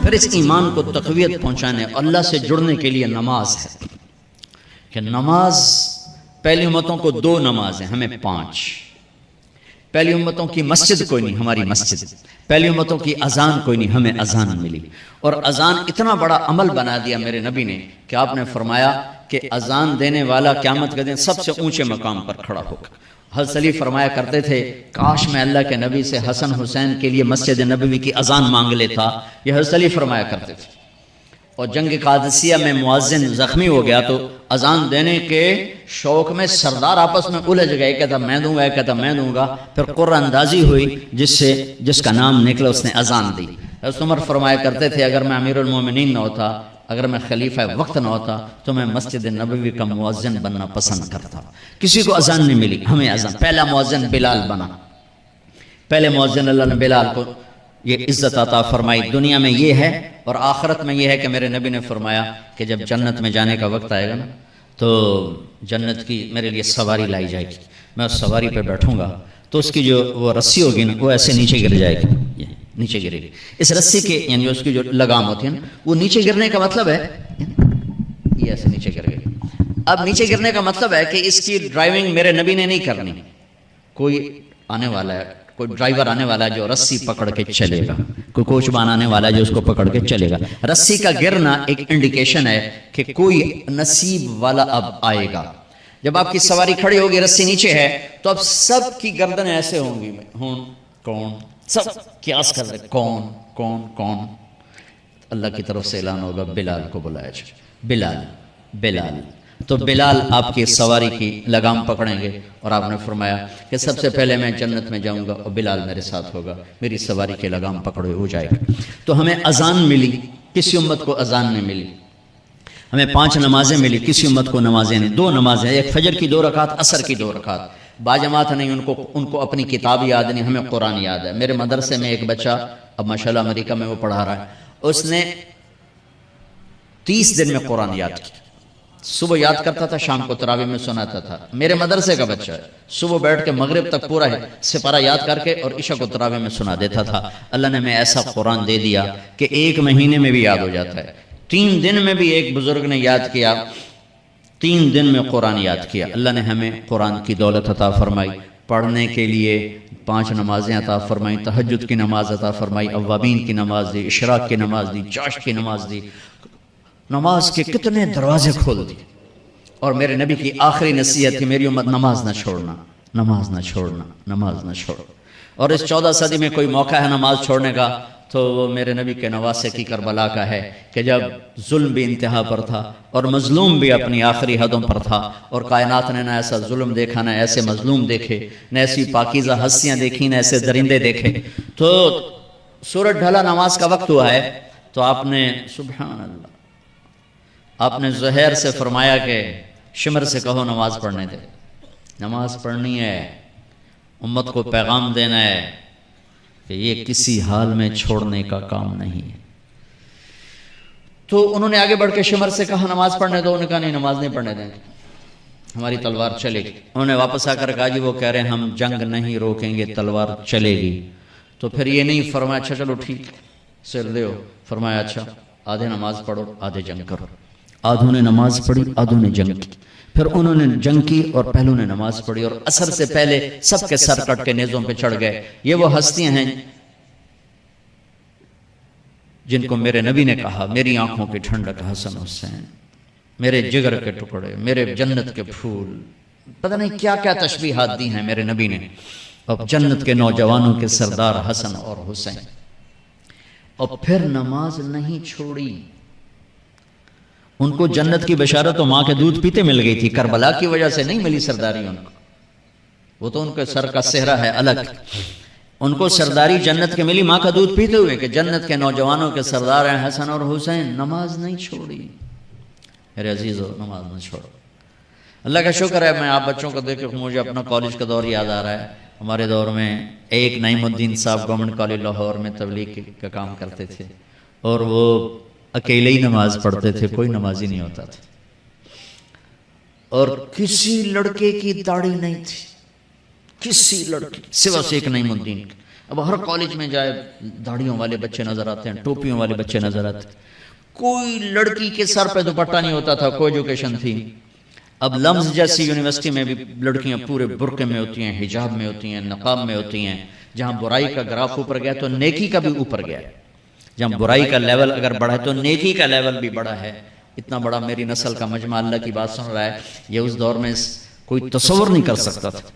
پھر اس ایمان کو تقویت پہنچانے اللہ سے جڑنے کے لیے نماز ہے کہ نماز پہلی امتوں کو 2 نمازیں، ہمیں 5۔ پہلی امتوں کی مسجد کوئی نہیں، ہماری مسجد۔ پہلی امتوں کی اذان کوئی نہیں، ہمیں اذان ملی۔ اور اذان اتنا بڑا عمل بنا دیا میرے نبی نے کہ آپ نے فرمایا کہ اذان دینے والا قیامت کے دن سب سے اونچے مقام پر کھڑا ہوگا۔ حضرت علی فرمایا کرتے تھے کاش میں اللہ کے نبی سے حسن حسین کے لیے مسجد نبوی کی اذان مانگ لیتا، یہ حضرت علی فرمایا کرتے تھے۔ اور جنگ قادسیہ میں مؤذن زخمی ہو گیا تو اذان دینے کے شوق میں سردار آپس میں الجھ گئے، کہتا میں دوں گا، کہتا میں دوں گا۔ پھر قرعہ اندازی ہوئی، جس کا نام نکلا اس نے اذان دی۔ حضرت عمر فرمایا کرتے تھے اگر میں امیر المومنین نہ ہوتا، اگر میں خلیفہ وقت نہ ہوتا تو میں مسجد نبوی کا مؤذن بننا پسند کرتا۔ کسی کو اذان نہیں ملی، ہمیں اذان۔ پہلا مؤذن بلال بنا، پہلے مؤذن اللہ نے بلال کو یہ عزت عطا فرمائی۔ دنیا میں یہ ہے اور آخرت میں یہ ہے کہ میرے نبی نے فرمایا کہ جب جنت میں جانے کا وقت آئے گا نا تو جنت کی میرے لیے سواری لائی جائے گی، میں اس سواری پہ بیٹھوں گا تو اس کی جو وہ رسی ہوگی نا وہ ایسے نیچے گر جائے گی، یہ نیچے گرے گی۔ اس رسی کے یعنی اس کی جو لگام ہوتی ہے نا وہ نیچے گرنے کا مطلب ہے یہ ایسے نیچے گر گئی۔ اب نیچے گرنے کا مطلب ہے کہ اس کی ڈرائیونگ میرے نبی نے نہیں کرنی، کوئی آنے والا ہے، کوئی ڈرائیور آنے والا ہے جو رسی پکڑ کے چلے گا، کوئی کوچبان آنے والا ہے جو اس کو پکڑ کے چلے گا۔ رسی کا گرنا ایک انڈیکیشن ہے کہ کوئی نصیب والا اب آئے گا۔ جب آپ کی سواری کھڑی ہوگی، رسی نیچے ہے تو اب سب کی گردنیں ایسے ہوں گی، کون، سب قیاس کر رہے کون کون کون۔ اللہ کی طرف سے اعلان ہوگا بلال کو بلایا جائے، بلال بلال۔ تو بلال آپ کی سواری کی لگام پکڑیں گے اور آپ نے فرمایا کہ سب سے پہلے میں جنت میں جاؤں گا اور بلال میرے ساتھ ہوگا، میری سواری کی لگام پکڑے ہو جائے گا۔ تو ہمیں اذان ملی، کسی امت کو اذان نہیں ملی۔ ہمیں 5 نمازیں ملی، کسی امت کو نمازیں نہیں۔ 2 نمازیں، ایک فجر کی 2 رکعت، عصر کی 2 رکعت۔ باجماعت نہیں، ان کو اپنی کتاب یاد نہیں، ہمیں قرآن یاد ہے۔ میرے مدرسے میں ایک بچہ اب ماشاءاللہ امریکہ میں وہ پڑھا رہا ہے، اس نے 30 دن میں قرآن یاد کیا۔ صبح یاد کرتا تھا، شام کو تراویح میں سناتا تھا۔ میرے مدرسے کا بچہ ہے، صبح بیٹھ کے مغرب تک پورا ہے سپارہ یاد کر کے اور عشاء کو تراویح میں سنا دیتا تھا۔ اللہ نے ہمیں ایسا قرآن دے دیا کہ 1 مہینے میں بھی یاد ہو جاتا ہے۔ 3 دن میں بھی ایک بزرگ نے یاد کیا، 3 دن میں قرآن یاد کیا۔ اللہ نے ہمیں قرآن کی دولت عطا فرمائی، پڑھنے کے لیے 5 نمازیں عطا فرمائی، تہجد کی نماز عطا فرمائی، اوابین کی نماز دی، اشراق کی نماز دی، چاشت کی نماز دی۔ نماز کے کتنے دروازے کھول دی۔ اور میرے نبی کی آخری نصیحت تھی میری امت نماز نہ چھوڑنا، نماز نہ چھوڑنا، نماز نہ چھوڑ۔ اور اس 14 صدی میں کوئی موقع ہے نماز چھوڑنے کا تو وہ میرے نبی کے نواسے کی کربلا کا ہے کہ جب ظلم بھی انتہا پر تھا اور مظلوم بھی اپنی آخری حدوں پر تھا، اور کائنات نے نہ ایسا ظلم دیکھا، نہ ایسے مظلوم دیکھے، نہ ایسی پاکیزہ ہستیاں دیکھی، نہ ایسے درندے دیکھے۔ تو سورج ڈھلا، نماز کا وقت ہوا ہے تو آپ نے سبحان اللہ، آپ نے زہیر سے فرمایا کہ شمر سے کہو نماز پڑھنے دے، نماز پڑھنی ہے، امت کو پیغام دینا ہے کہ یہ کسی حال میں چھوڑنے کا کام نہیں ہے۔ تو انہوں نے آگے بڑھ کے شمر سے کہا نماز پڑھنے دو، انہوں نے کہا نہیں نماز نہیں پڑھنے دیں گے، ہماری تلوار چلے گی۔ انہوں نے واپس آ کر کہا جی وہ کہہ رہے ہیں ہم جنگ نہیں روکیں گے، تلوار چلے گی۔ تو پھر یہ نہیں فرمایا اچھا چلو ٹھیک سر دیو، فرمایا اچھا آدھے نماز پڑھو آدھے جنگ کرو۔ آدھوں نے نماز پڑھی، آدھوں نے جنگ کی۔ پھر انہوں نے جنگ کی اور پہلوں نے نماز پڑھی، اور عصر سے پہلے سب کے سر کٹ کے نیزوں پہ چڑھ گئے۔ یہ وہ ہستیاں ہیں جن کو میرے نبی نے کہا میری آنکھوں کی ٹھنڈک حسن حسین، میرے جگر کے ٹکڑے، میرے جنت کے پھول، پتہ نہیں کیا کیا تشبیہات دی ہیں میرے نبی نے۔ اب جنت کے نوجوانوں کے سردار حسن اور حسین، اور پھر نماز نہیں چھوڑی۔ ان کو جنت کی بشارت و ماں کے دودھ پیتے مل گئی تھی، کربلا کی وجہ سے نہیں ملی سرداری ان کو، وہ تو ان کے سر کا صحرا ہے الگ۔ ان کو سرداری جنت کے ملی ماں کا دودھ پیتے ہوئے کہ جنت کے نوجوانوں کے سردار ہیں حسن اور حسین۔ نماز نہیں چھوڑی میرے عزیزو، نماز نہ چھوڑو۔ اللہ کا شکر ہے، میں آپ بچوں کو دیکھ کے مجھے اپنا کالج کا دور یاد آ رہا ہے۔ ہمارے دور میں ایک نعیم الدین صاحب گورنمنٹ کالج لاہور میں تبلیغ کا کام کرتے تھے، اور وہ اکیلے ہی نماز پڑھتے تھے، کوئی نمازی نہیں ہوتا تھا، اور کسی لڑکے کی داڑھی نہیں تھی، کسی لڑکے سوا سے ایک نعیم الدین، اب ہر کالج میں جائے داڑھیوں والے بچے نظر آتے ہیں، ٹوپیوں والے بچے نظر آتے ہیں، کوئی لڑکی کے سر پہ دوپٹہ نہیں ہوتا تھا، کوئی ایجوکیشن تھی۔ اب لمز جیسی یونیورسٹی میں بھی لڑکیاں پورے برقعے میں ہوتی ہیں، حجاب میں ہوتی ہیں، نقاب میں ہوتی ہیں۔ جہاں برائی کا گراف اوپر گیا تو نیکی کا بھی اوپر گیا، جہاں برائی کا لیول اگر بڑھا ہے تو نیکی کا لیول بھی بڑھا ہے۔ اتنا بڑا میری نسل کا مجمع اللہ کی بات سن رہا ہے، یہ اس دور میں کوئی تصور نہیں کر سکتا تھا۔